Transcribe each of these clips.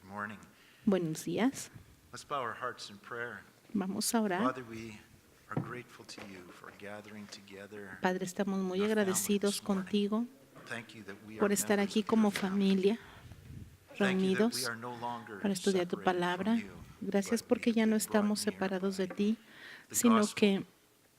morning. Buenos días. Let's bow our hearts in prayer. Vamos a orar. Father, we are grateful to you for gathering together. Padre, estamos muy your family agradecidos this morning. contigo Thank you that we are por estar members aquí of como your family. familia, Thank you that we reunidos are no longer para estudiar tu separated palabra. from you, Gracias but we porque have ya no been brought estamos near separados de by ti, the sino gospel, que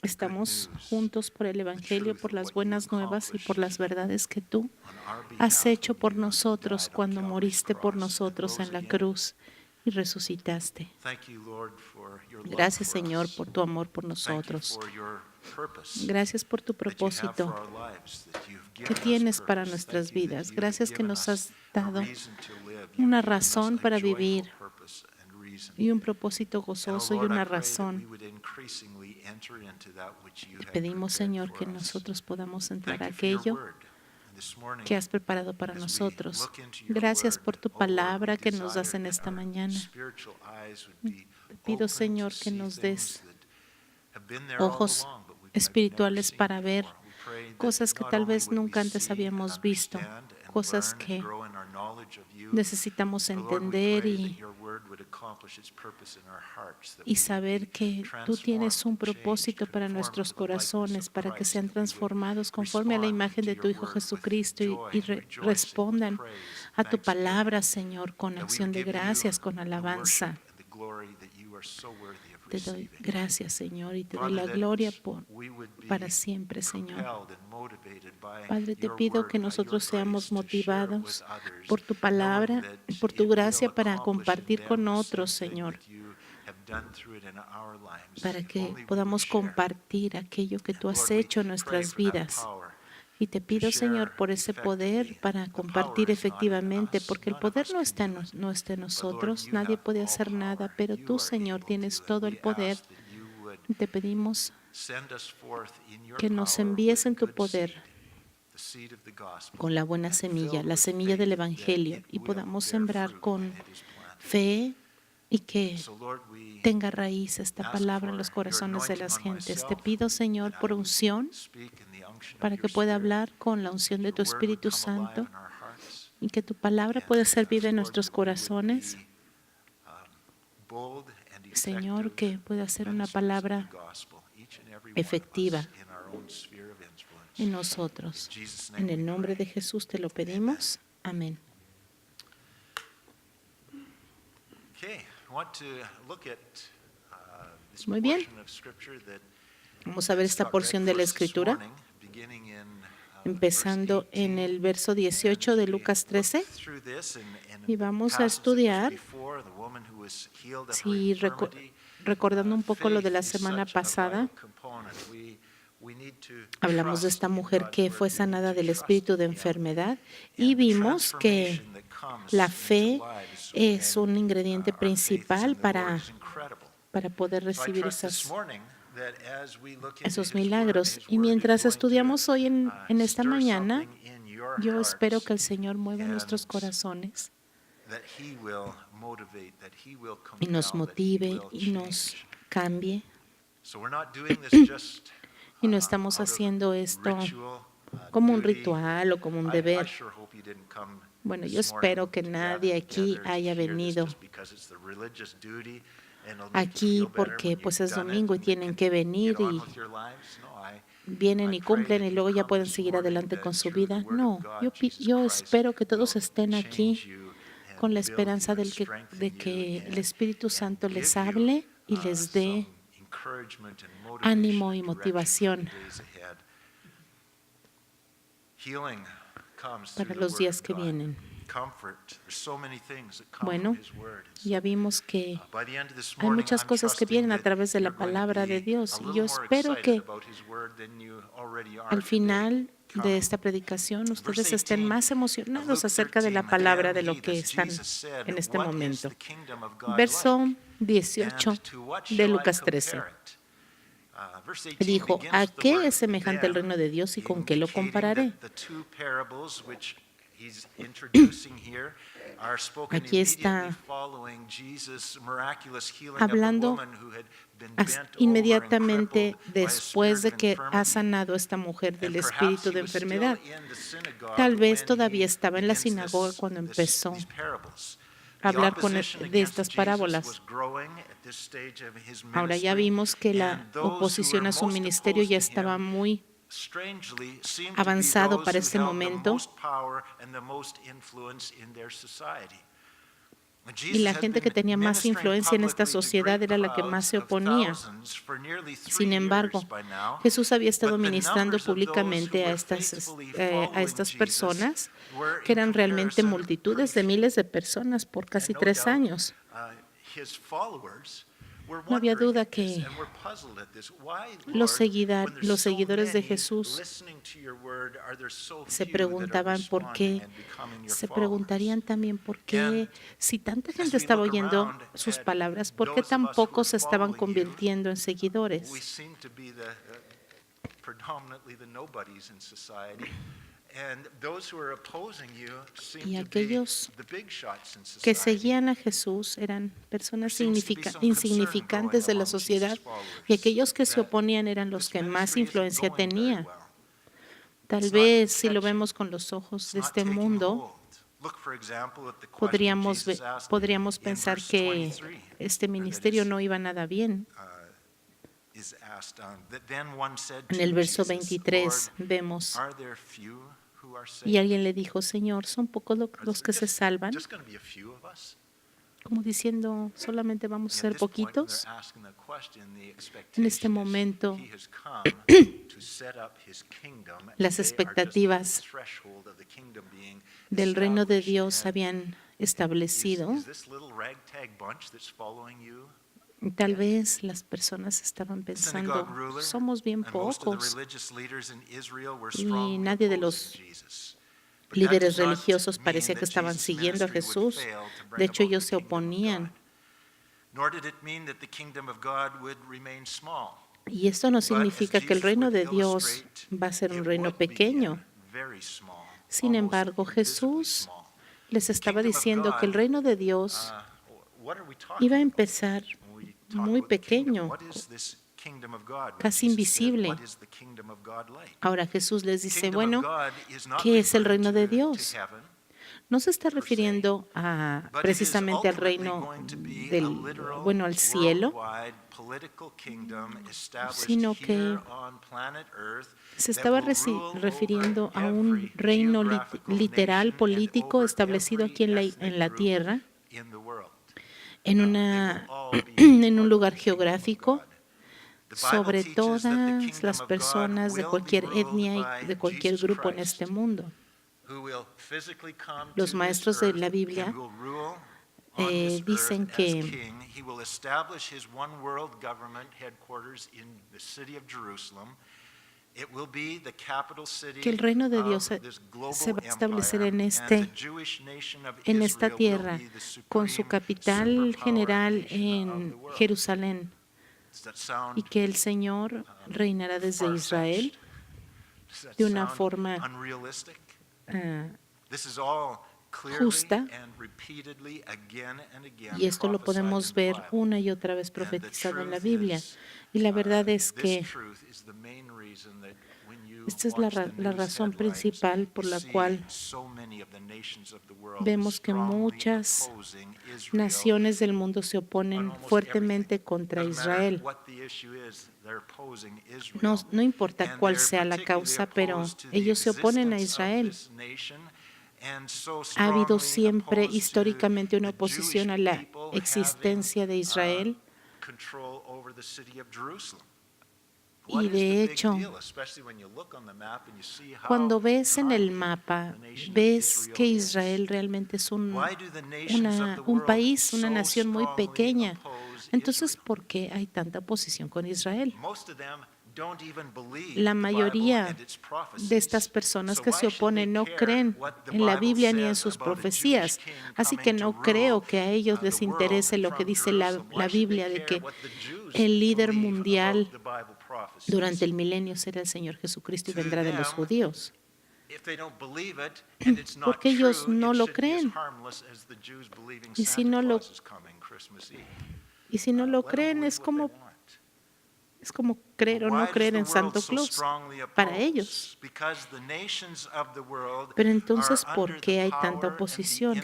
the estamos good news, juntos por el Evangelio, truth por of las what you buenas nuevas y por las accomplished verdades que tú on our has behalf hecho when por you nosotros died on cuando Calvary's moriste por cross and nosotros rose en la again. cruz y resucitaste. Thank you, Lord, for your love Gracias, for Señor, us. por tu amor por Thank you nosotros. for your purpose Gracias por tu that you have propósito for our lives, that you've que given us tienes para purpose. nuestras Thank you that vidas. you have Gracias que given nos us has a dado reason to live. You've una given us razón a para joyful vivir purpose and reason. y un propósito And, oh gozoso y Lord, I una pray that we razón. would increasingly enter into that which you Te have pedimos, prepared Señor, for que us. nosotros podamos entrar Thank a you for your aquello word. And this morning, que has preparado para as we nosotros. look into your Gracias word, por tu oh Lord, we palabra que nos das desire en that esta our mañana. spiritual eyes would be Te pido, open Señor, to que see nos things des that have been there all ojos along, but we've never espirituales seen para ver before. We pray that cosas que not tal only vez would we nunca antes see and habíamos visto, understand and cosas learn and que grow in our knowledge of you, necesitamos but Lord, we entender pray that your word would accomplish its purpose in our hearts, that we y would saber be que tú tienes transformed un and propósito changed, para conformed nuestros to the likeness corazones, of para que Christ, sean that we would transformados conforme a la respond imagen to de tu your Hijo word with Jesucristo joy and rejoicing, with respondan praise a and tu thanksgiving, palabra, Señor, con that we acción would de give you gracias, con the worship alabanza. and the glory that you are so worthy of Te doy receiving. gracias, Señor, y te doy Father, la that gloria we would para be siempre, Señor. compelled and motivated by Padre, te your pido word, que by your nosotros grace, seamos to share it with motivados others, por tu knowing palabra that y por tu it will gracia para accomplish in compartir con them the otros, same thing Señor, that you have done through it in our lives, para if que only we would podamos share. compartir aquello que tú And has Lord, we hecho en pray nuestras for that vidas. power Y te to pido, share Señor, por ese poder effectively. para The compartir power is not in efectivamente, us. porque el None of poder us no can está do it. no está en But Lord, nosotros, you nadie have puede all hacer nada, power. pero You tú, are Señor, able tienes to, and todo el we poder. ask that you would Y te pedimos send us forth in your que nos power envíes with en tu good poder seed, the seed of the gospel, con la buena and semilla, filled la with semilla del faith that Evangelio, it y will podamos bear sembrar fruit con when it is planted. fe y que So Lord, we tenga raíz esta ask palabra en for los your corazones de anointing las on gentes. Te myself, pido, Señor, that por I would unción, speak in the unction of para your que pueda Spirit, hablar con la unción that de your tu word would Espíritu come alive Santo in our hearts, y que tu palabra and pueda ser viva en Lord, nuestros that we would corazones. be bold and Señor, effective que pueda ser una ministers of the palabra gospel, each and every one of efectiva us in our own sphere of influence. en nosotros. In Jesus' En name el we nombre de pray. Jesús te lo pedimos. Amén. Okay, I want to look at this Muy bien. portion of scripture that Vamos a ver esta porción de la Escritura, empezando en el verso 18 de Lucas 13. Y vamos a estudiar, si recordando un poco lo de la semana pasada, hablamos de esta mujer que fue sanada del espíritu de enfermedad y vimos que la fe es un ingrediente principal para poder recibir esos milagros. Y mientras estudiamos hoy en esta mañana, yo espero que el Señor mueva nuestros corazones y nos motive y nos cambie. Y no estamos haciendo esto como un ritual o como un deber. Bueno, yo espero que nadie aquí haya venido aquí porque pues es domingo y tienen que venir y vienen y cumplen y luego ya pueden seguir adelante con su vida. No, yo espero que todos estén aquí con la esperanza de que el Espíritu Santo les hable y les dé ánimo y motivación para los días que vienen. Bueno, ya vimos que hay muchas cosas que vienen a través de la palabra de Dios y yo espero que al final de esta predicación ustedes estén más emocionados acerca de la palabra de lo que están en este momento. Verso 18 de Lucas 13. Dijo, ¿a qué es semejante el reino de Dios y con qué lo compararé? Aquí está hablando inmediatamente después de que ha sanado a esta mujer del espíritu de enfermedad. Tal vez todavía estaba en la sinagoga cuando empezó hablar de estas parábolas. Ahora ya vimos que la oposición a su ministerio ya estaba muy avanzado para este momento. Y la gente que tenía más influencia en esta sociedad era la que más se oponía. Sin embargo, Jesús había estado ministrando públicamente a estas personas, que eran realmente multitudes de miles de personas por casi 3 años. No había duda que los seguidores de Jesús se preguntaban por qué, se preguntarían también por qué, si tanta gente estaba oyendo sus palabras, ¿por qué tan pocos se estaban convirtiendo en seguidores? Y aquellos que seguían a Jesús eran personas insignificantes de la sociedad, y aquellos que se oponían eran los que más influencia tenían. Tal vez, si lo vemos con los ojos de este mundo, podríamos pensar que este ministerio no iba nada bien. En el verso 23 vemos: y alguien le dijo, Señor, ¿son pocos los que se salvan? Como diciendo, ¿solamente vamos a ser poquitos? En este momento, las expectativas del reino de Dios se habían establecido. Tal vez las personas estaban pensando, somos bien pocos, y nadie de los líderes religiosos parecía que estaban siguiendo a Jesús. De hecho, ellos se oponían. Y esto no significa que el reino de Dios va a ser un reino pequeño. Sin embargo, Jesús les estaba diciendo que el reino de Dios iba a empezar muy pequeño, casi invisible. Ahora Jesús les dice, bueno, ¿qué es el reino de Dios? No se está refiriendo precisamente al reino al cielo, sino que se estaba refiriendo a un reino literal, político, establecido aquí en la tierra, en un lugar geográfico, sobre todas las personas de cualquier etnia y de cualquier grupo en este mundo. Los maestros de la Biblia dicen que el reino de Dios se va a establecer en esta tierra, con su capital general en Jerusalén, y que el Señor reinará desde Israel de una forma justa. Y esto lo podemos ver una y otra vez profetizado en la Biblia. Y la verdad es que esta es la razón principal por la cual vemos que muchas naciones del mundo se oponen fuertemente contra Israel. No importa cuál sea la causa, pero ellos se oponen a Israel. Ha habido siempre históricamente una oposición a la existencia de Israel. Y de hecho, cuando ves en el mapa, ves que Israel realmente es un país, una nación muy pequeña. Entonces, ¿por qué hay tanta oposición con Israel? La mayoría de estas personas que se oponen no creen en la Biblia ni en sus profecías, así que no creo que a ellos les interese lo que dice la Biblia de que el líder mundial durante el milenio será el Señor Jesucristo y vendrá de los judíos. Porque ellos no lo creen. Y si no lo creen, es como creer o no creer en Santo Claus para ellos. Pero entonces, ¿por qué hay tanta oposición?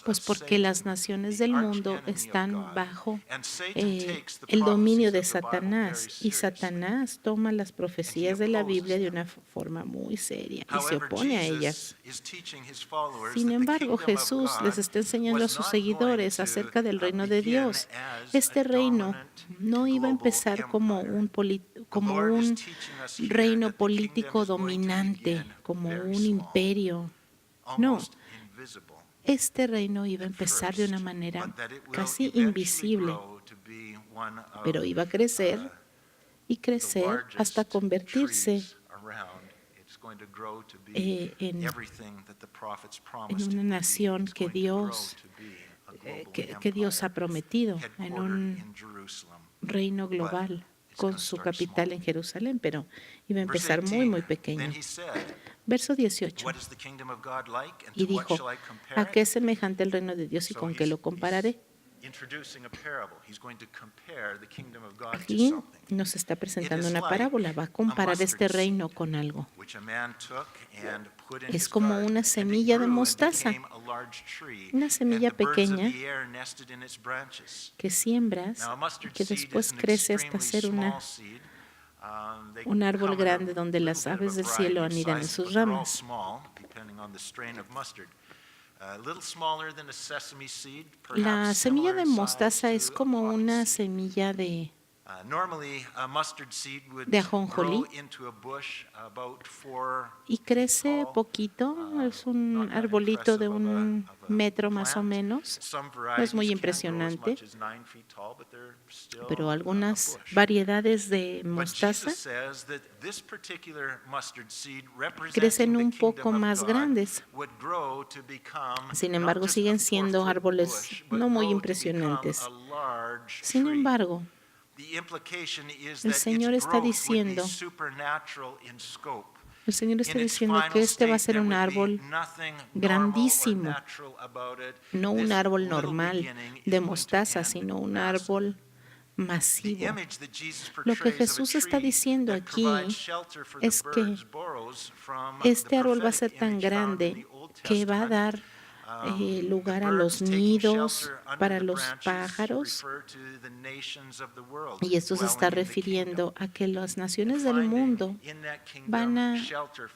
Pues porque las naciones del mundo están bajo el dominio de Satanás, y Satanás toma las profecías de la Biblia de una forma muy seria y se opone a ellas. Sin embargo, Jesús les está enseñando a sus seguidores acerca del reino de Dios. Este reino no iba a empezar como un reino político dominante, como un imperio. No, este reino iba a empezar de una manera casi invisible, pero iba a crecer y crecer hasta convertirse en una nación que Dios ha prometido, en un reino global con su capital en Jerusalén, pero iba a empezar muy, muy pequeño. Verso 18. Y dijo, ¿a qué es semejante el reino de Dios y con qué lo compararé? Aquí nos está presentando una parábola, va a comparar este reino con algo. Es como una semilla de mostaza, una semilla pequeña que siembras y que después crece hasta ser un árbol grande donde las aves del cielo anidan en sus ramas. La semilla de mostaza es como una semilla de ajonjolí y crece poquito, es un arbolito de 1 metro más o menos. No es muy impresionante, pero algunas variedades de mostaza crecen un poco más grandes. Sin embargo, siguen siendo árboles no muy impresionantes. Sin embargo, el Señor está diciendo que este va a ser un árbol grandísimo, no un árbol normal de mostaza, sino un árbol masivo. Lo que Jesús está diciendo aquí es que este árbol va a ser tan grande que va a dar lugar a los nidos para los pájaros, y esto se está refiriendo a que las naciones del mundo van a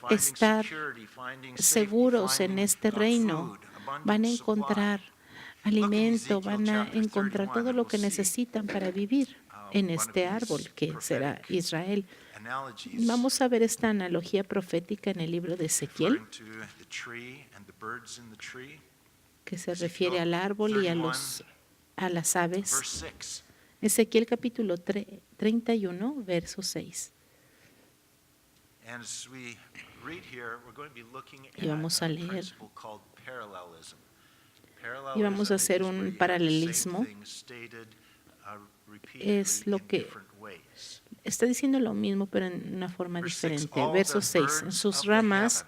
estar seguros en este reino, van a encontrar alimento, van a encontrar todo lo que necesitan para vivir en este árbol que será Israel. Vamos a ver esta analogía profética en el libro de Ezequiel, que se refiere al árbol y a las aves. Ezequiel capítulo 31, verso 6. Y vamos a leer. Y vamos a hacer un paralelismo. Es lo que está diciendo lo mismo, pero en una forma diferente. Verso 6. En sus ramas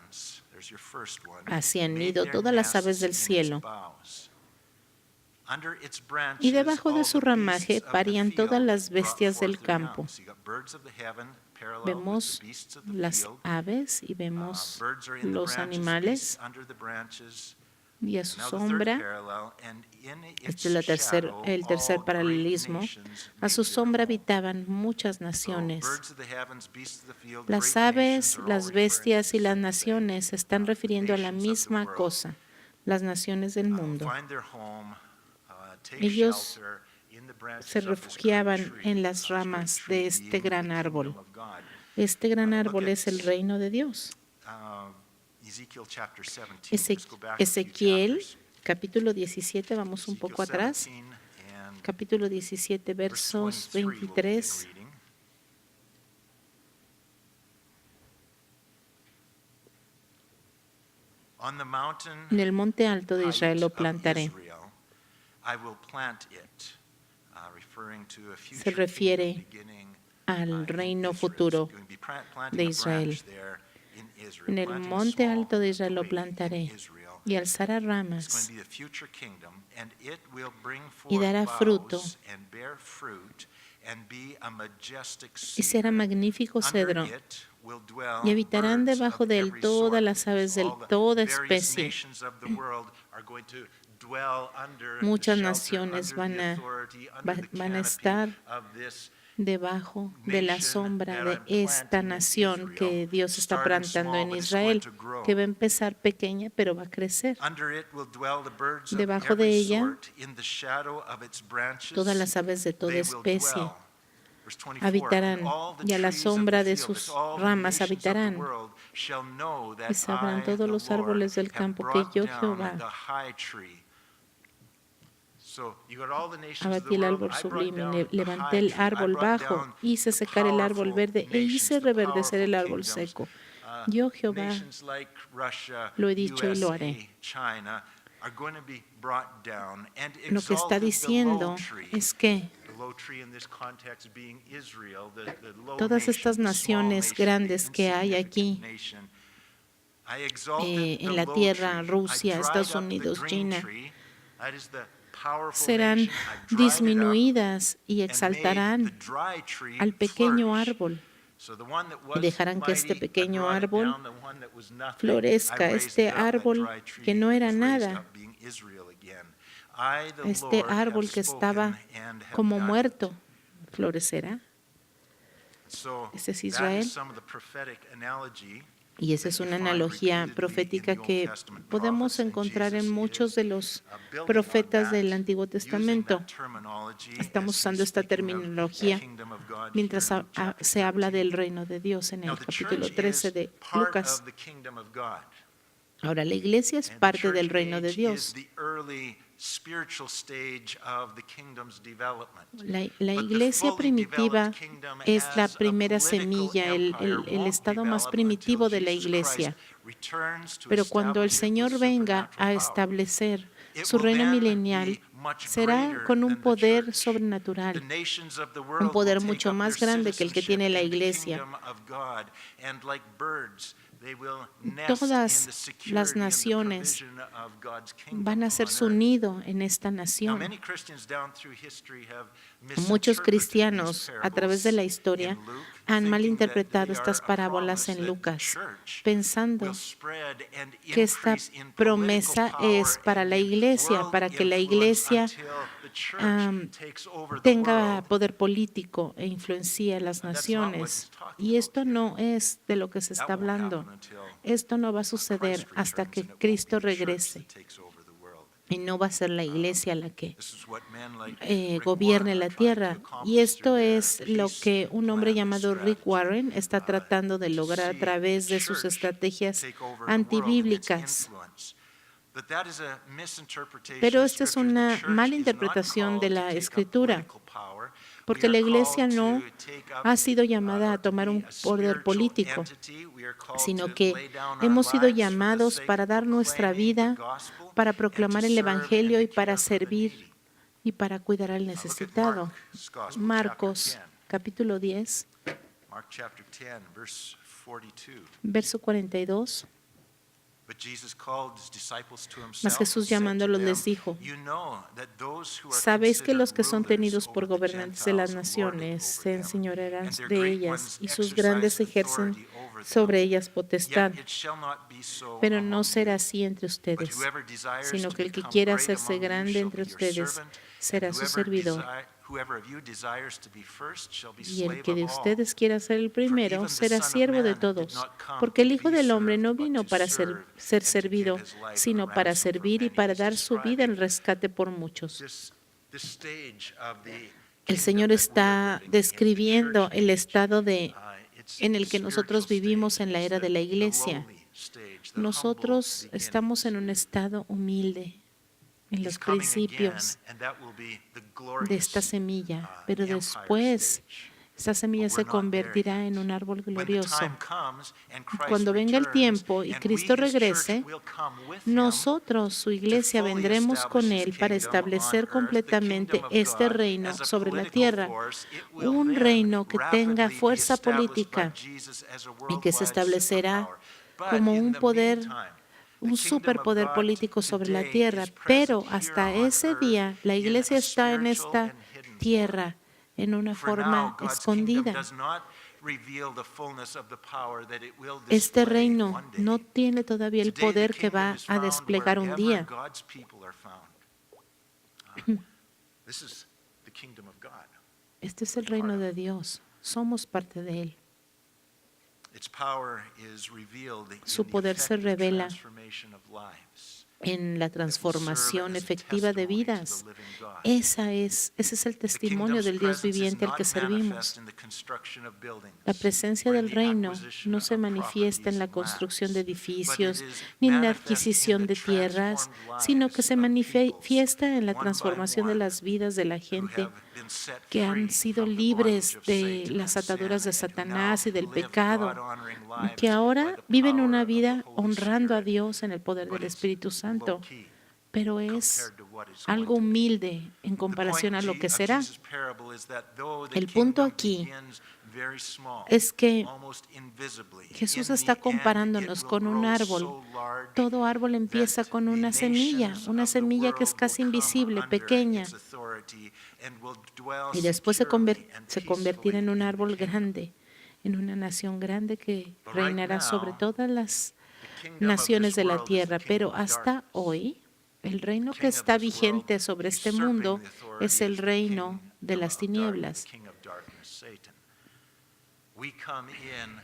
hacían nido todas las aves del cielo, y debajo de su ramaje parían todas las bestias del campo. Vemos las aves y vemos los animales, y a su sombra, este es el tercer paralelismo, a su sombra habitaban muchas naciones. Las aves, las bestias y las naciones se están refiriendo a la misma cosa, las naciones del mundo. Ellos se refugiaban en las ramas de este gran árbol. Este gran árbol es el reino de Dios. Ezequiel, capítulo 17, vamos un poco atrás. Capítulo 17, versos 23. En el monte alto de Israel lo plantaré. Se refiere al reino futuro de Israel. En el monte alto de Israel lo plantaré y alzará ramas y dará fruto y será magnífico cedro, y habitarán debajo de él todas las aves de toda especie. Muchas naciones van a estar debajo de la sombra de esta nación que Dios está plantando en Israel, que va a empezar pequeña, pero va a crecer. Debajo de ella, todas las aves de toda especie habitarán, y a la sombra de sus ramas habitarán. Y sabrán todos los árboles del campo que yo, Jehová, abatí el árbol sublime, levanté el árbol bajo, hice secar el árbol verde e hice reverdecer el árbol seco. Yo, Jehová, lo he dicho y lo haré. Lo que está diciendo es que todas estas naciones grandes que hay aquí en la tierra, Rusia, Estados Unidos, China, serán disminuidas y exaltarán al pequeño árbol y dejarán que este pequeño árbol florezca, este árbol que no era nada, este árbol que estaba como muerto, florecerá. Este es Israel. Y esa es una analogía profética que podemos encontrar en muchos de los profetas del Antiguo Testamento. Estamos usando esta terminología mientras se habla del reino de Dios en el capítulo 13 de Lucas. Ahora, la iglesia es parte del reino de Dios. La iglesia primitiva es la primera semilla, el estado más primitivo de la iglesia. Pero cuando el Señor venga a establecer su reino milenial, será con un poder sobrenatural, un poder mucho más grande que el que tiene la iglesia. Todas las naciones van a hacer su nido en esta nación. Muchos cristianos a través de la historia han malinterpretado estas parábolas en Lucas, pensando que esta promesa es para la iglesia, para que la iglesia tenga poder político e influencie a las naciones. Y esto no es de lo que se está hablando. Esto no va a suceder hasta que Cristo regrese. Y no va a ser la iglesia la que gobierne la tierra. Y esto es lo que un hombre llamado Rick Warren está tratando de lograr a través de sus estrategias antibíblicas. Pero esta es una mala interpretación de la Escritura, porque la iglesia no ha sido llamada a tomar un poder político, sino que hemos sido llamados para dar nuestra vida, para proclamar el Evangelio y para servir y para cuidar al necesitado. Marcos, capítulo 10, verso 42. Mas Jesús llamándolos les dijo: sabéis que los que son tenidos por gobernantes de las naciones se enseñorearán de ellas, y sus grandes ejercen sobre ellas potestad. Pero no será así entre ustedes, sino que el que quiera hacerse grande entre ustedes será su servidor. Y el que de ustedes quiera ser el primero será siervo de todos, porque el Hijo del Hombre no vino para ser servido, sino para servir y para dar su vida en rescate por muchos. El Señor está describiendo el estado en el que nosotros vivimos en la era de la iglesia. Nosotros estamos en un estado humilde, en los principios de esta semilla, pero después esta semilla se convertirá en un árbol glorioso. Cuando venga el tiempo y Cristo regrese, nosotros, su iglesia, vendremos con Él para establecer completamente este reino sobre la tierra, un reino que tenga fuerza política y que se establecerá como un poder, un superpoder político sobre la tierra, pero hasta ese día la iglesia está en esta tierra en una For forma now, God's kingdom escondida. does not reveal the fullness of the power that it will Este display reino one day. no tiene todavía el Today, the poder que kingdom va is a found desplegar un wherever día. God's people are found. This is the kingdom of God. Este es el reino de Dios. Somos parte de él. Its power is revealed in Su the poder se effective revela transformation of lives. en la transformación efectiva de vidas. Ese es el The testimonio kingdom's del Dios presence is viviente al not que servimos. manifest in the construction of buildings, La presencia or in del the reino acquisition no of se manifiesta en la properties and construcción de lands, edificios but it is ni en la manifest in adquisición the de tierras, transformed sino que lives se of manifiesta en la peoples, one by transformación de one, las vidas de la who gente have been set que free han sido from the libres bondage of de Satan las and ataduras de sin, and who Satanás y now del live pecado, God-honoring y que lives by ahora the viven power una of the vida Holy honrando a Spirit. Dios en el poder But del it's Espíritu Santo, low-key pero es compared to what it's algo going to be. humilde en The comparación point a lo que of será. Jesus' parable is that though the El punto kingdom aquí begins very small, es que almost invisibly, Jesús in está the end, comparándonos it will con un grow árbol. so large Todo árbol empieza that con the una nations of the semilla que es world will casi come invisible, under pequeña, its authority and will dwell y después securely and se convertirá en un peacefully in árbol the kingdom. grande, en una nación grande que But right reinará sobre now, todas las the kingdom of naciones this de la world is the tierra. kingdom Pero of hasta darkness. hoy, el reino The que king of está this world, vigente sobre este usurping mundo the authority, es el is the reino de kingdom las of darkness, tinieblas. the king of darkness, Satan. We come in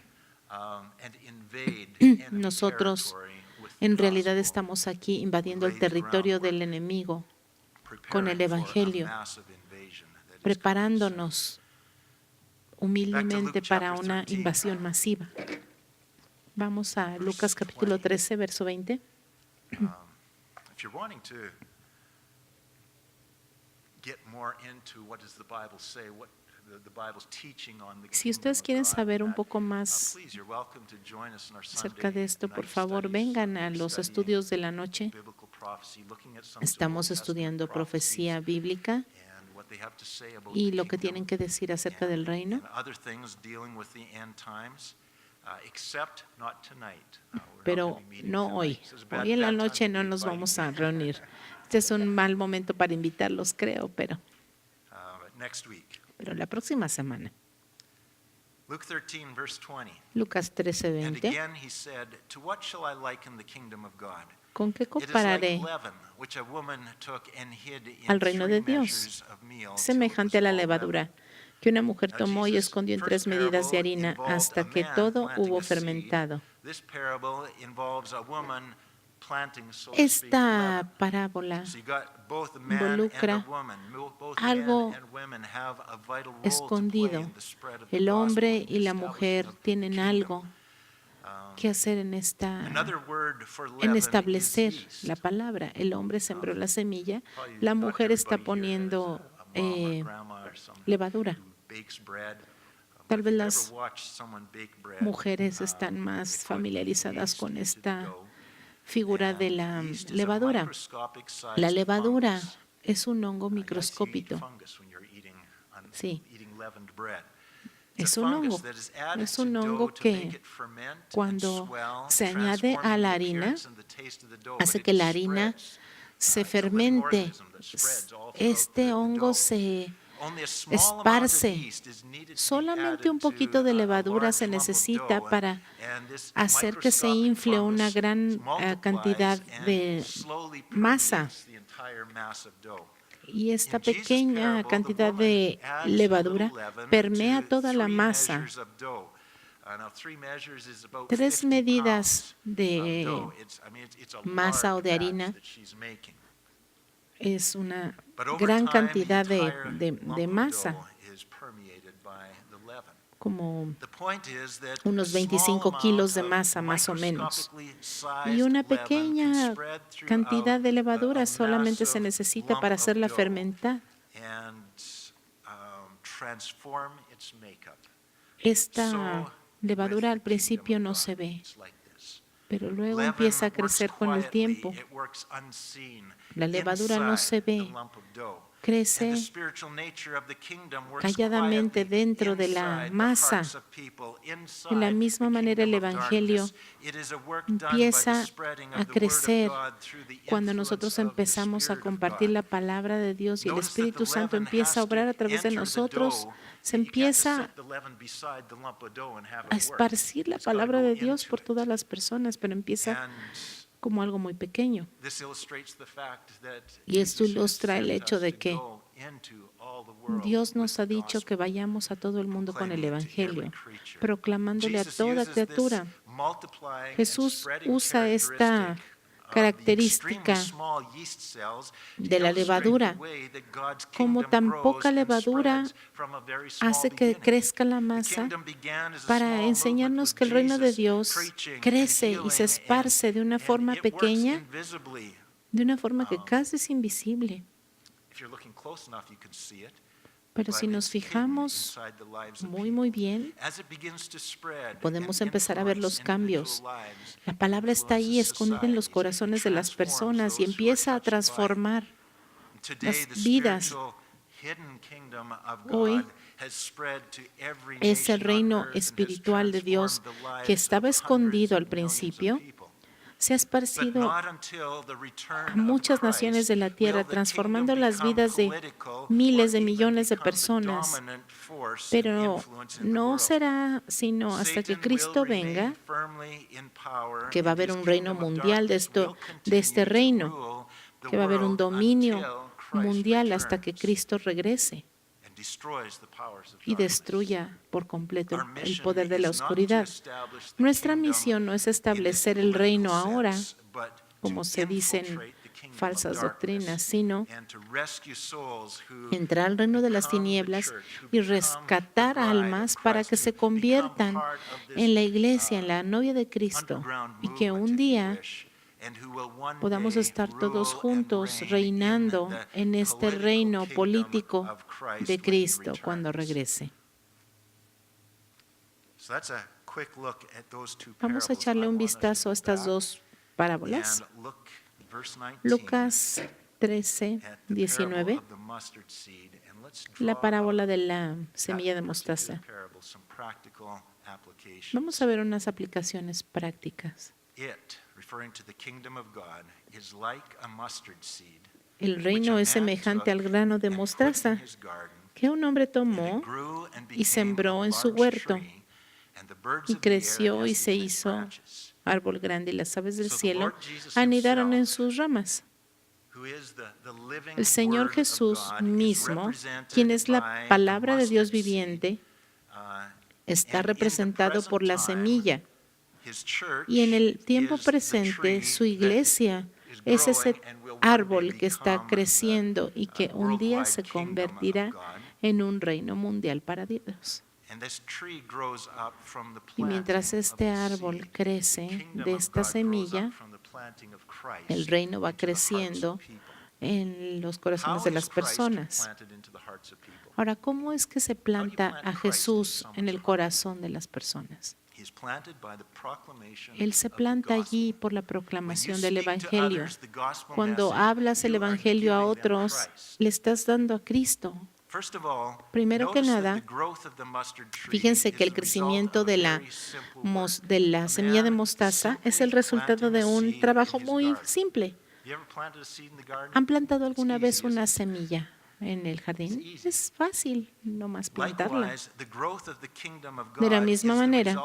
and invade enemy Nosotros territory with the en realidad gospel, estamos aquí invadiendo el lay the territorio del groundwork, enemigo con el preparing for a Evangelio, massive invasion that is coming soon. preparándonos humildemente Luke para chapter una 13. invasión masiva. Vamos a Lucas capítulo 13, verso 20. If you're wanting to get more into what does the Bible say, what the Bible's teaching on the Si kingdom ustedes of quieren God, saber un that, poco más please, you're welcome to join us in our acerca de Sunday esto, por night favor, studies. vengan a We're los studying estudios de la noche. biblical prophecy, looking at some Estamos Old Testament estudiando profecía prophecies bíblica and what they have to say about y the lo que kingdom tienen que decir acerca del reino, and other things dealing with the end times, except not tonight. We're not pero gonna be meeting no tonight. hoy. So it's a bad- Hoy en la bad time noche to no be nos inviting vamos me. a reunir. Este es un mal momento para invitarlos, creo, But next week. pero la próxima semana. Luke 13, verse 20. Lucas 13, And 20. again he said, "To what shall I liken the kingdom of God? ¿Con qué It is like compararé leaven, which a woman took and hid in al reino 3 de Dios? measures of meal till it Semejante a was la all levadura leavened." que una mujer Now, tomó y Jesus' escondió en first 3 medidas de parable harina involved hasta a que man todo planting hubo a seed. fermentado. This parable involves a woman planting, so to speak, Esta leaven. parábola So you got both a man and involucra a woman. Both algo men and women have a vital role to play escondido. in the spread of the El gospel hombre and the y la establishment mujer of the tienen kingdom. algo que hacer en Another word for en leaven is establecer yeast. la palabra. El hombre sembró la semilla, Probably la not mujer está everybody here has poniendo a mom or grandma or someone levadura. who bakes bread. Tal If vez you've las ever watched someone bake bread, mujeres están they más put familiarizadas yeast con into the esta dough, figura de and la yeast is a levadura. microscopic-sized La levadura fungus. es un hongo You like to eat microscópico. fungus when you're eating Sí. leavened bread. It's Es a un fungus hongo. that is added Es to un dough hongo to que make it ferment and cuando swell, se añade a transforming la the harina, appearance and the taste of the dough, hace but que it la harina spreads. se It's a living fermente. organism that spreads all throughout Este the hongo dough. se Only a small amount of esparce. yeast is needed to be Solamente un added to poquito de a levadura large se lump of necesita dough, para and this hacer que se microscopic infle una fungus gran multiplies cantidad and de slowly masa. permeates the entire mass of dough. Y esta In Jesus' pequeña parable, the cantidad woman de adds a levadura little leaven permea to toda la 3 masa. measures of dough. Now 3 measures is about 3 50 medidas pounds de of dough. It's a masa o large de batch harina that she's making. es una But over gran time, cantidad the de, entire lump of masa, dough is permeated by the leaven. como The point is that unos a small 25 amount kilos de of masa más o menos. microscopically Y sized una leaven can pequeña spread throughout cantidad de levadura a solamente se massive necesita lump para of hacerla dough fermentar. and transform its makeup. Esta So, levadura with al the principio kingdom no of se God, ve, it's like this. pero luego Leaven empieza a works crecer con el quietly, tiempo. it works unseen La levadura no se inside the ve, lump of dough. crece calladamente dentro de la masa. De la misma manera, el Evangelio empieza a crecer cuando nosotros empezamos a compartir la palabra de Dios y el Espíritu Santo empieza a obrar a través de nosotros. Se empieza a esparcir la palabra de Dios por todas las personas, pero empieza como algo muy pequeño. Y esto ilustra el hecho de que Dios nos ha dicho que vayamos a todo el mundo con el Evangelio, proclamándole a toda criatura. Jesús usa esta característica de la levadura, como tan poca levadura hace que crezca la masa, para enseñarnos que el reino de Dios crece y se esparce de una forma pequeña, de una forma que casi es invisible. Pero si nos fijamos muy bien, podemos empezar a ver los cambios. La palabra está ahí escondida en los corazones de las personas y empieza a transformar las vidas. Hoy es el reino espiritual de Dios que estaba escondido al principio. Se ha esparcido a muchas naciones de la tierra, transformando las vidas de miles de millones de personas. Pero no será sino hasta que Cristo venga que va a haber un reino mundial de este reino, que va a haber un dominio mundial hasta que Cristo regrese y destruya por completo el poder de la oscuridad. Nuestra misión no es establecer el reino ahora, como se dicen falsas doctrinas, sino entrar al reino de las tinieblas y rescatar almas para que se conviertan en la iglesia, en la novia de Cristo, y que un día podamos estar todos juntos reinando en este reino político de Cristo cuando regrese. Vamos a echarle un vistazo a estas dos parábolas. Lucas 13, 19, la parábola de la semilla de mostaza. Vamos a ver unas aplicaciones prácticas. El reino es semejante al grano de mostaza que un hombre tomó y sembró en su huerto, y creció y se hizo árbol grande, y las aves del cielo anidaron en sus ramas. El Señor Jesús mismo, quien es la palabra de Dios viviente, está representado por la semilla. Y en el tiempo presente, su iglesia es ese árbol que está creciendo y que un día se convertirá en un reino mundial para Dios. Y mientras este árbol crece de esta semilla, el reino va creciendo en los corazones de las personas. Ahora, ¿cómo es que se planta a Jesús en el corazón de las personas? Él se planta allí por la proclamación del Evangelio. Cuando hablas el Evangelio a otros, le estás dando a Cristo. Primero que nada, fíjense que el crecimiento de la semilla de mostaza es el resultado de un trabajo muy simple. ¿Han plantado alguna vez una semilla en el jardín? Es fácil nomás plantarla. De la misma manera,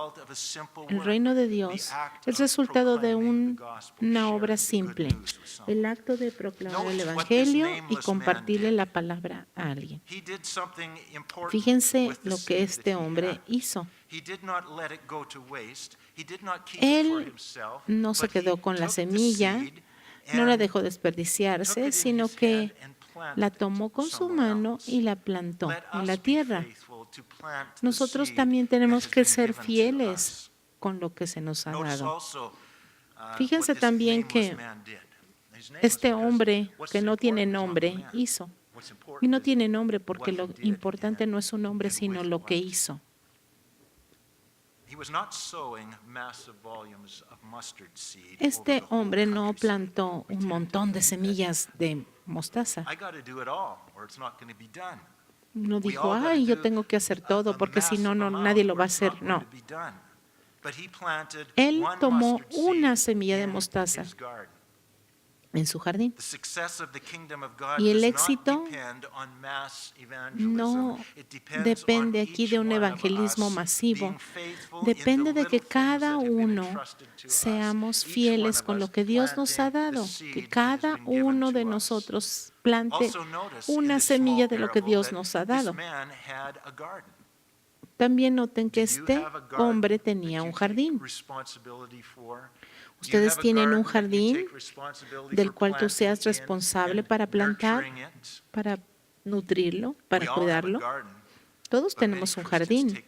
el reino de Dios es resultado de una obra simple, el acto de proclamar el Evangelio y compartirle la palabra a alguien. Fíjense lo que este hombre hizo. Él no se quedó con la semilla, no la dejó desperdiciarse, sino que la tomó con su mano y la plantó en la tierra. Nosotros también tenemos que ser fieles con lo que se nos ha dado. Fíjense también que este hombre que no tiene nombre hizo. Y no tiene nombre porque lo importante no es su nombre, sino lo que hizo. Este hombre no plantó un montón de semillas de mostaza. I got to do it all or it's not going to be done. No dijo, ay, yo tengo que hacer todo porque si no, nadie lo va a hacer. No. Él tomó una semilla de mostaza en su jardín. Y el éxito no depende aquí de un evangelismo masivo. Depende de que cada uno seamos fieles con lo que Dios nos ha dado, que cada uno de nosotros plante una semilla de lo que Dios nos ha dado. También noten que este hombre tenía un jardín. Ustedes tienen un jardín del cual tú seas responsable para plantar, para nutrirlo, para cuidarlo. Todos tenemos un jardín,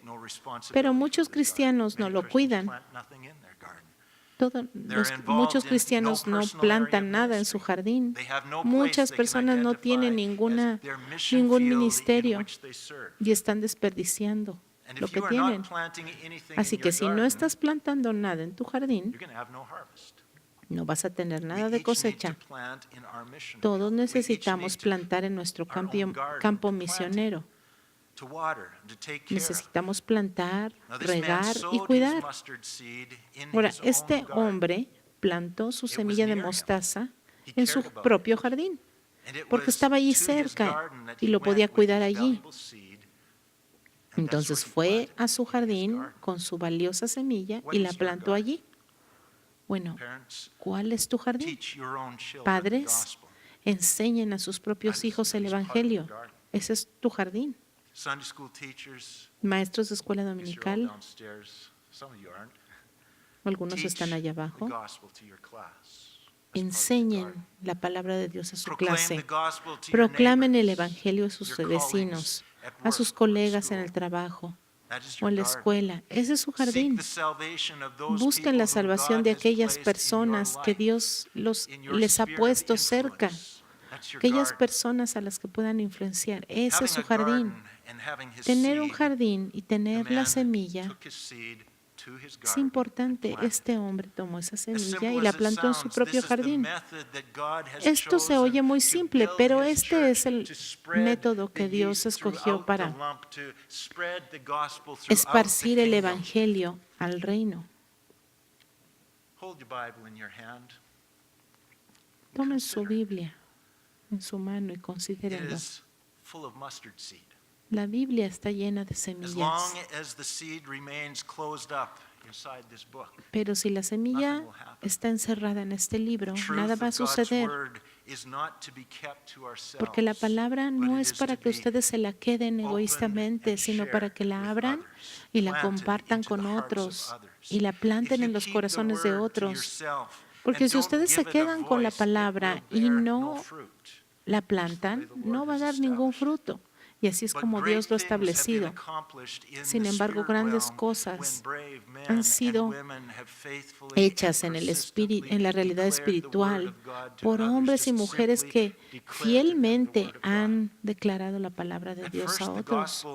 pero muchos cristianos no lo cuidan. Muchos cristianos no plantan nada en su jardín. Muchas personas no tienen ningún ministerio y están desperdiciando lo que tienen. Así que si no estás plantando nada en tu jardín, no vas a tener nada de cosecha. Todos necesitamos plantar en nuestro campo misionero. Necesitamos plantar, regar y cuidar. Ahora, este hombre plantó su semilla de mostaza en su propio jardín, porque estaba allí cerca y lo podía cuidar allí. Entonces fue a su jardín con su valiosa semilla y la plantó allí. Bueno, ¿cuál es tu jardín? Padres, enseñen a sus propios hijos el Evangelio. Ese es tu jardín. Maestros de escuela dominical, algunos están allá abajo. Enseñen la palabra de Dios a su clase. Proclamen el Evangelio a sus vecinos, a sus colegas en el trabajo o en la escuela. Ese es su jardín. Busquen la salvación de aquellas personas que Dios les ha puesto cerca, aquellas personas a las que puedan influenciar. Ese es su jardín. Tener un jardín y tener la semilla es importante. Este hombre tomó esa semilla y la plantó en su propio jardín. Esto se oye muy simple, pero este es el método que Dios escogió para esparcir el Evangelio al reino. Tomen su Biblia en su mano y considérenlo. La Biblia está llena de semillas. Pero si la semilla está encerrada en este libro, nada va a suceder. Porque la palabra no es para que ustedes se la queden egoístamente, sino para que la abran y la compartan con otros y la planten en los corazones de otros. Porque si ustedes se quedan con la palabra y no la plantan, no va a dar ningún fruto. Y así es como Dios lo ha establecido. Sin embargo, grandes cosas han sido hechas en la realidad espiritual por hombres y mujeres que fielmente han declarado la palabra de Dios a otros.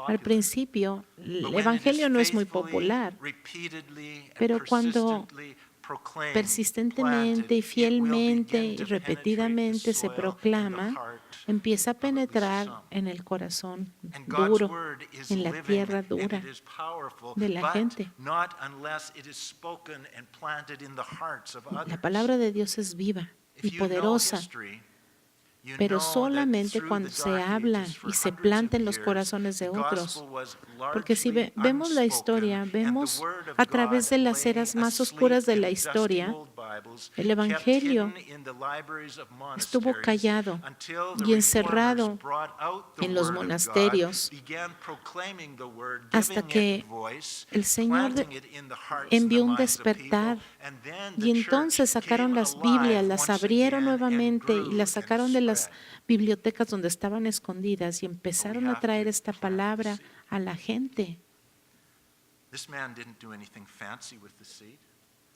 Al principio, el Evangelio no es muy popular, pero cuando persistentemente y fielmente y repetidamente se proclama, empieza a penetrar en el corazón duro, en la tierra dura de la gente. La palabra de Dios es viva y poderosa, pero solamente cuando se habla y se planta en los corazones de otros. Porque si vemos la historia, vemos a través de las eras más oscuras de la historia, el Evangelio estuvo callado y encerrado en los monasterios hasta que el Señor envió un despertar. Y entonces sacaron las Biblias, las abrieron nuevamente y las sacaron de las bibliotecas donde estaban escondidas y empezaron a traer esta palabra a la gente.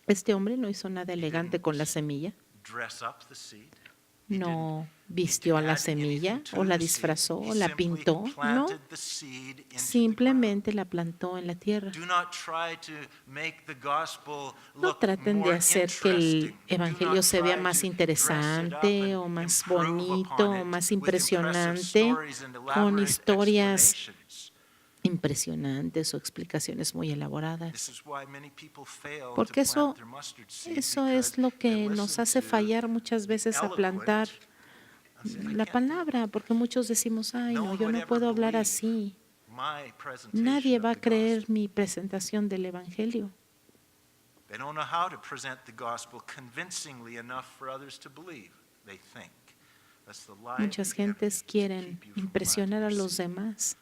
Este hombre no hizo nada elegante con la semilla. no vistió a la semilla o la disfrazó o la pintó, no, simplemente la plantó en la tierra. No traten de hacer que el evangelio se vea más interesante o más bonito o más impresionante con historias impresionantes o explicaciones muy elaboradas. Porque eso es lo que nos hace fallar muchas veces a plantar la palabra, porque muchos decimos, ay, no, yo no puedo hablar así. Nadie va a creer mi presentación del evangelio. Muchas gentes quieren impresionar a los demás.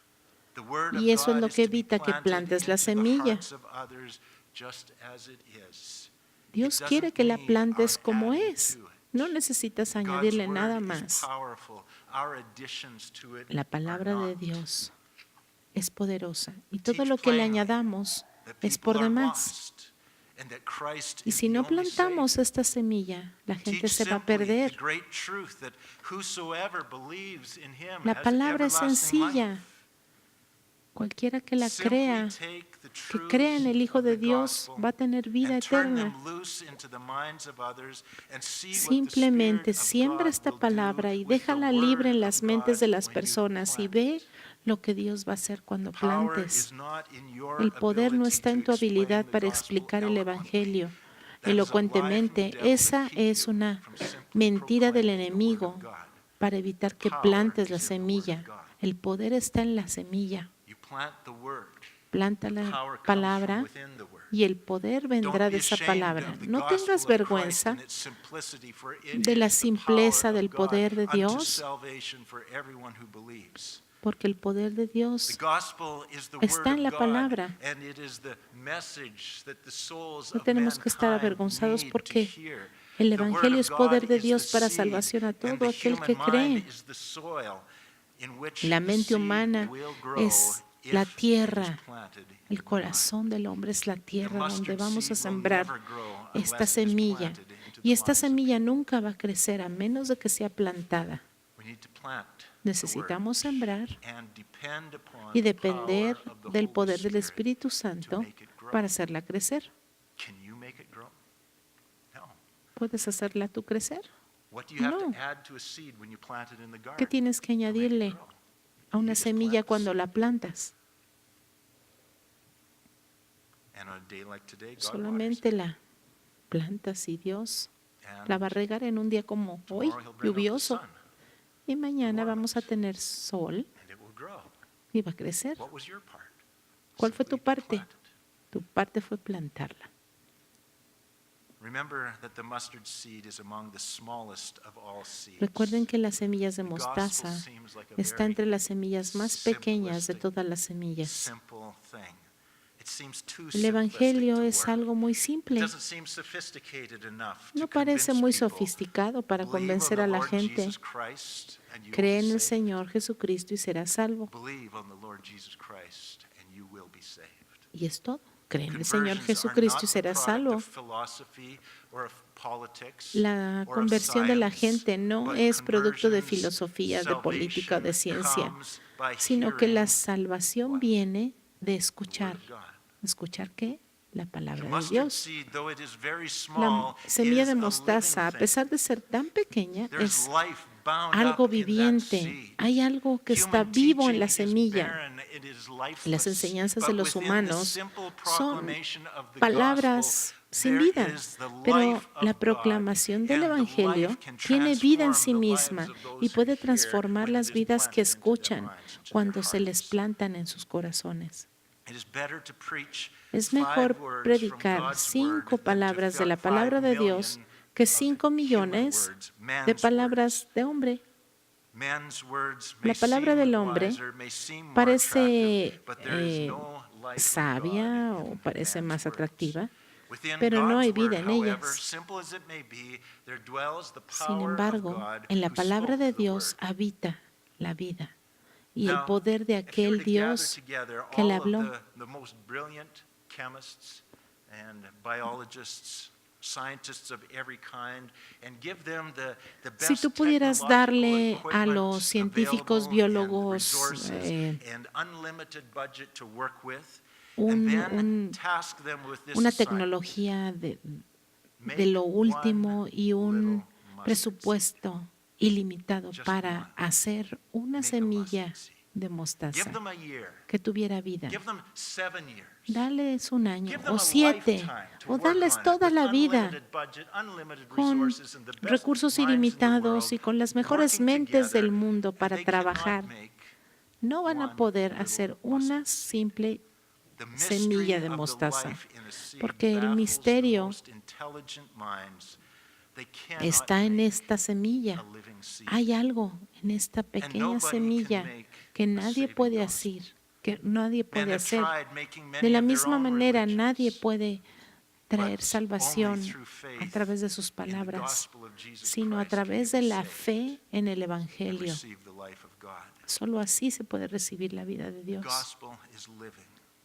Y eso es lo que evita que plantes la semilla. Dios quiere que la plantes como es. No necesitas añadirle nada más. La palabra de Dios es poderosa y todo lo que le añadamos es por demás. Y si no plantamos esta semilla, la gente se va a perder. La palabra es sencilla. Cualquiera que la crea, que crea en el Hijo de Dios, va a tener vida eterna. Simplemente siembra esta palabra y déjala libre en las mentes de las personas y ve lo que Dios va a hacer cuando plantes. El poder no está en tu habilidad para explicar el evangelio elocuentemente. Esa es una mentira del enemigo para evitar que plantes la semilla. El poder está en la semilla. Planta la palabra y el poder vendrá de esa palabra. No tengas vergüenza de la simpleza del poder de Dios, porque el poder de Dios está en la palabra. No tenemos que estar avergonzados porque el evangelio es poder de Dios para salvación a todo aquel que cree. La mente humana es la tierra, el corazón del hombre es la tierra donde vamos a sembrar esta semilla. Y esta semilla nunca va a crecer a menos de que sea plantada. Necesitamos sembrar y depender del poder del Espíritu Santo para hacerla crecer. ¿Puedes hacerla tú crecer? No. ¿Qué tienes que añadirle a una semilla cuando la plantas? Solamente la plantas y Dios la va a regar en un día como hoy, lluvioso. Y mañana vamos a tener sol y va a crecer. ¿Cuál fue tu parte? Tu parte fue plantarla. Recuerden que las semillas de mostaza está entre las semillas más pequeñas de todas las semillas. El evangelio es algo muy simple. No parece muy sofisticado para convencer a la gente. Cree en el Señor Jesucristo y serás salvo. Y es todo. Cree en el Señor Jesucristo y serás salvo. La conversión de la gente no es producto de filosofías, de política o de ciencia, sino que la salvación viene de escuchar. ¿Escuchar qué? La palabra de Dios. La semilla de mostaza, a pesar de ser tan pequeña, es algo viviente. Hay algo que está vivo en la semilla. Las enseñanzas de los humanos son palabras sin vida, pero la proclamación del evangelio tiene vida en sí misma y puede transformar las vidas que escuchan cuando se les plantan en sus corazones. Es mejor predicar 5 palabras de la palabra de Dios que 5 millones de palabras de hombre. La palabra del hombre parece sabia o parece más atractiva, pero no hay vida en ellas. Sin embargo, en la palabra de Dios habita la vida y el poder de aquel Dios que le habló. Si tú pudieras darle a los científicos, biólogos, una tecnología de lo último y un presupuesto ilimitado para hacer una semilla de mostaza que tuviera vida, dales un año o 7, o darles toda la vida con recursos ilimitados y con las mejores mentes del mundo para trabajar, no van a poder hacer una simple semilla de mostaza, porque el misterio está en esta semilla. Hay algo en esta pequeña semilla que nadie puede hacer, De la misma manera, nadie puede traer salvación a través de sus palabras, sino a través de la fe en el Evangelio. Solo así se puede recibir la vida de Dios.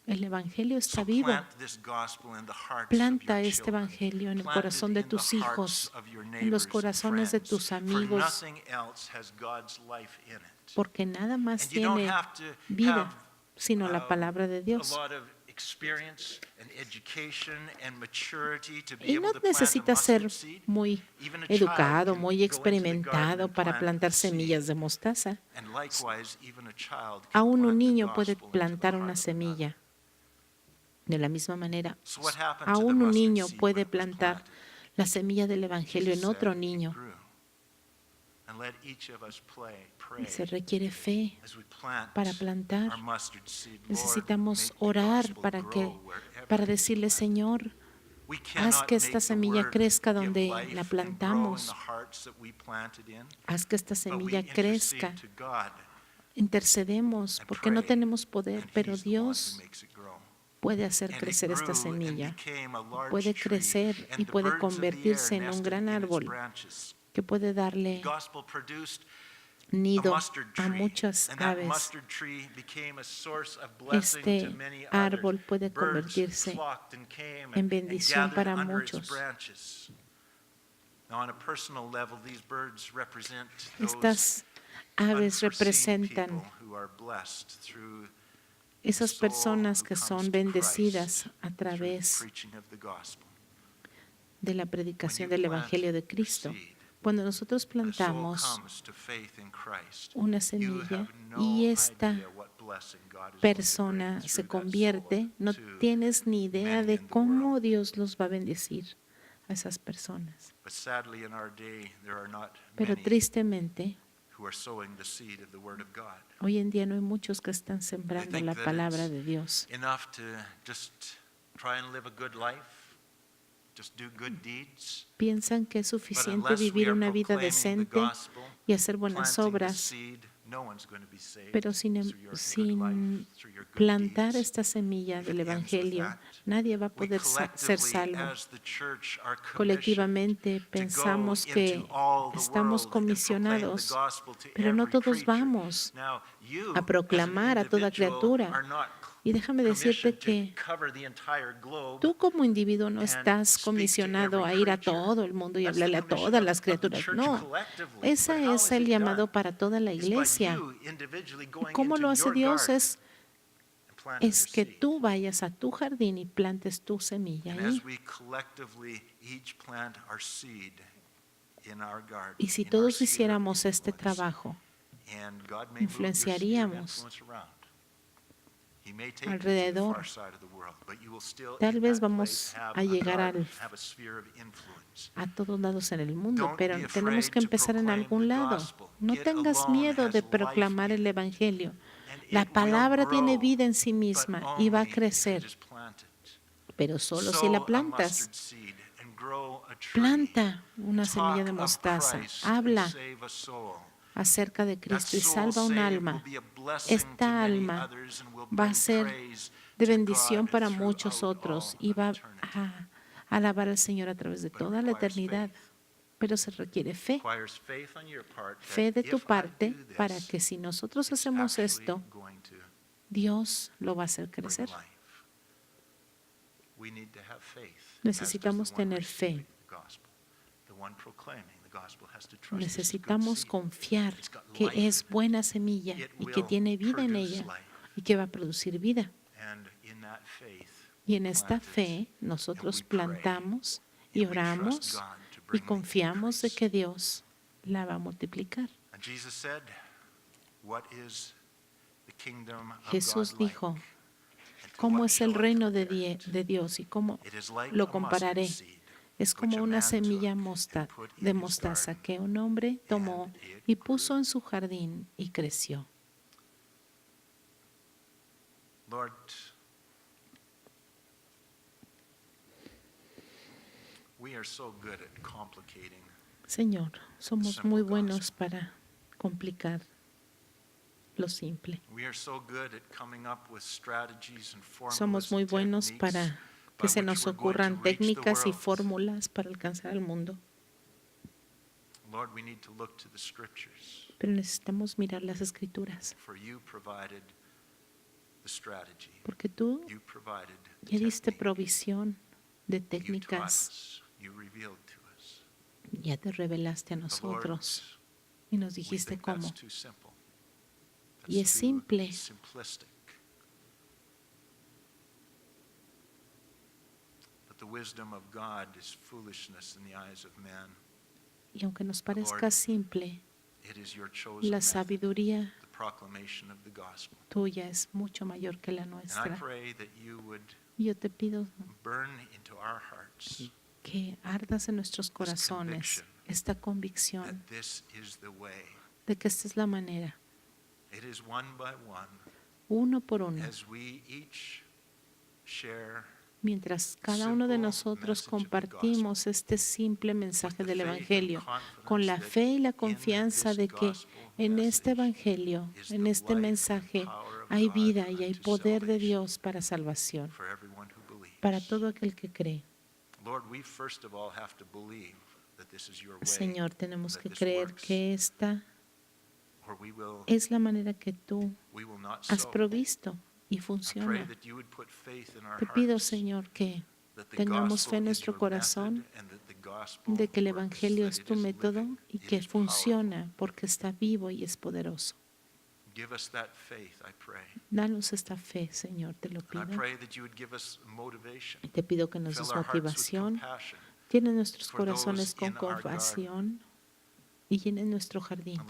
El Evangelio está vivo. Planta este Evangelio en el corazón de tus hijos, en los corazones de tus amigos, porque nada más tiene vida sino la palabra de Dios. Y no necesitas ser muy educado, muy experimentado para plantar semillas de mostaza. Aún un niño puede plantar una semilla. De la misma manera, aún un niño puede plantar la semilla del Evangelio en otro niño. Y se requiere fe para plantar. Necesitamos orar para decirle, Señor, haz que esta semilla crezca donde la plantamos. Haz que esta semilla crezca. Intercedemos porque no tenemos poder, pero Dios puede hacer crecer esta semilla. Puede crecer y puede convertirse en un gran árbol que puede darle nido a muchas aves. Este árbol puede convertirse en bendición para muchos. Estas aves representan esas personas que son bendecidas a través de la predicación del Evangelio de Cristo. Cuando nosotros plantamos una semilla y esta persona se convierte, no tienes ni idea de cómo Dios los va a bendecir a esas personas. Pero tristemente, hoy en día no hay muchos que están sembrando la palabra de Dios. Piensan que es suficiente vivir una vida decente y hacer buenas obras, pero sin plantar esta semilla del Evangelio, nadie va a poder ser salvo. Colectivamente pensamos que estamos comisionados, pero no todos vamos a proclamar a toda criatura. Y déjame decirte que tú como individuo no estás comisionado a ir a todo el mundo y hablarle a todas las criaturas. No, ese es el llamado para toda la iglesia. ¿Cómo lo hace Dios? Es que tú vayas a tu jardín y plantes tu semilla ahí. Y si todos hiciéramos este trabajo, influenciaríamos alrededor. Tal vez vamos a llegar a todos lados en el mundo, pero tenemos que empezar en algún lado. No tengas miedo de proclamar el Evangelio. La palabra tiene vida en sí misma y va a crecer, pero solo si la plantas. Planta una semilla de mostaza, habla acerca de Cristo y salva un alma. Esta alma va a ser de bendición para muchos otros y va a alabar al Señor a través de toda la eternidad. Pero se requiere fe de tu parte para que si nosotros hacemos esto, Dios lo va a hacer crecer. we need to have faith. Necesitamos tener fe. Necesitamos confiar que es buena semilla y que tiene vida en ella y que va a producir vida. Y en esta fe nosotros plantamos y oramos y confiamos de que Dios la va a multiplicar. Jesús dijo, ¿cómo es el reino de Dios y cómo lo compararé? Es como una semilla de mostaza que un hombre tomó y puso en su jardín y creció. Lord, we are so good at complicating. Señor, somos muy buenos para complicar lo simple. Somos muy buenos para que se nos ocurran técnicas y fórmulas para alcanzar al mundo. Pero necesitamos mirar las Escrituras, porque tú ya diste provisión de técnicas, ya te revelaste a nosotros y nos dijiste cómo. Y es simple. Y aunque nos parezca simple, la sabiduría tuya es mucho mayor que la nuestra. Y yo te pido que ardas en nuestros corazones esta convicción de que esta es la manera. Uno por uno. Mientras cada uno de nosotros compartimos este simple mensaje del Evangelio con la fe y la confianza de que en este Evangelio, en este mensaje, hay vida y hay poder de Dios para salvación, para todo aquel que cree. Señor, tenemos que creer que esta es la manera que tú has provisto y funciona. Te pido, Señor, que tengamos fe en nuestro corazón de que el Evangelio es tu método y que funciona porque está vivo y es poderoso. Danos esta fe, Señor, te lo pido. Te pido que nos des motivación, llene nuestros corazones con compasión y llene nuestro jardín.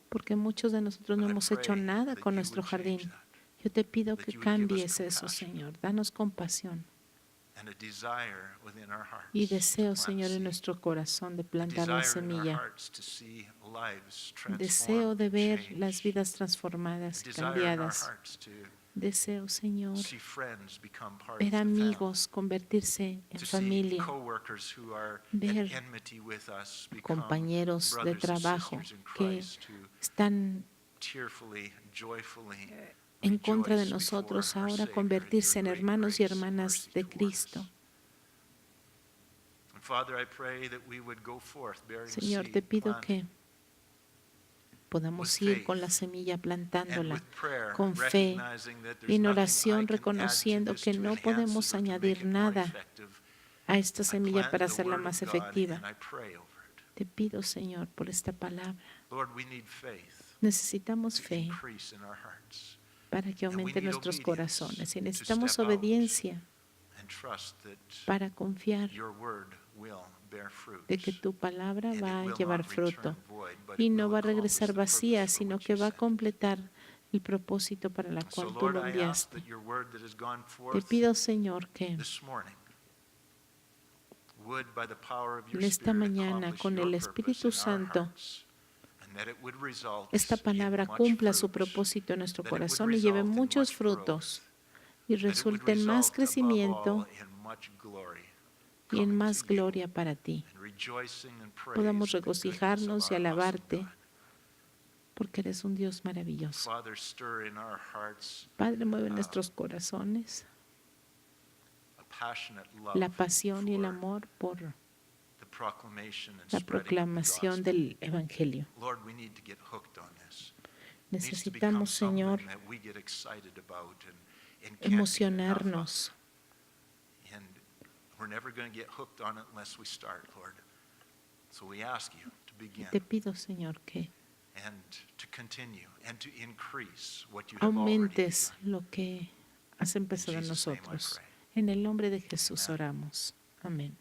Porque muchos de nosotros no hemos hecho nada con nuestro jardín. Yo te pido que cambies eso, Señor. Danos compasión y deseo, Señor, en nuestro corazón de plantar la semilla. Deseo de ver las vidas transformadas y cambiadas. Deseo, Señor, ver amigos convertirse en familia, ver compañeros de trabajo que están en contra de nosotros ahora convertirse en hermanos y hermanas de Cristo. Señor, te pido que podamos ir con la semilla plantándola con fe y en oración reconociendo que no podemos añadir nada a esta semilla para hacerla más efectiva. Te pido, Señor, por esta palabra. Necesitamos fe para que aumente nuestros corazones y necesitamos obediencia para confiar de que tu palabra va a llevar fruto y no va a regresar vacía, sino que va a completar el propósito para el cual tú lo enviaste. Te pido, Señor, que en esta mañana, con el Espíritu Santo, esta palabra cumpla su propósito en nuestro corazón y lleve muchos frutos y resulte en más crecimiento y en más gloria para ti. Podamos regocijarnos y alabarte porque eres un Dios maravilloso. Padre, mueve nuestros corazones la pasión y el amor por la proclamación del Evangelio. Necesitamos, Señor, and can't get enough of. emocionarnos. And we're never going to get hooked on it unless we start, Lord. So we ask you to begin Te pido, Señor, que and to continue and to increase what you have already aumentes begun. lo que has empezado en Jesus' name I nosotros. pray. En el nombre de Jesús Amen. oramos. Amén.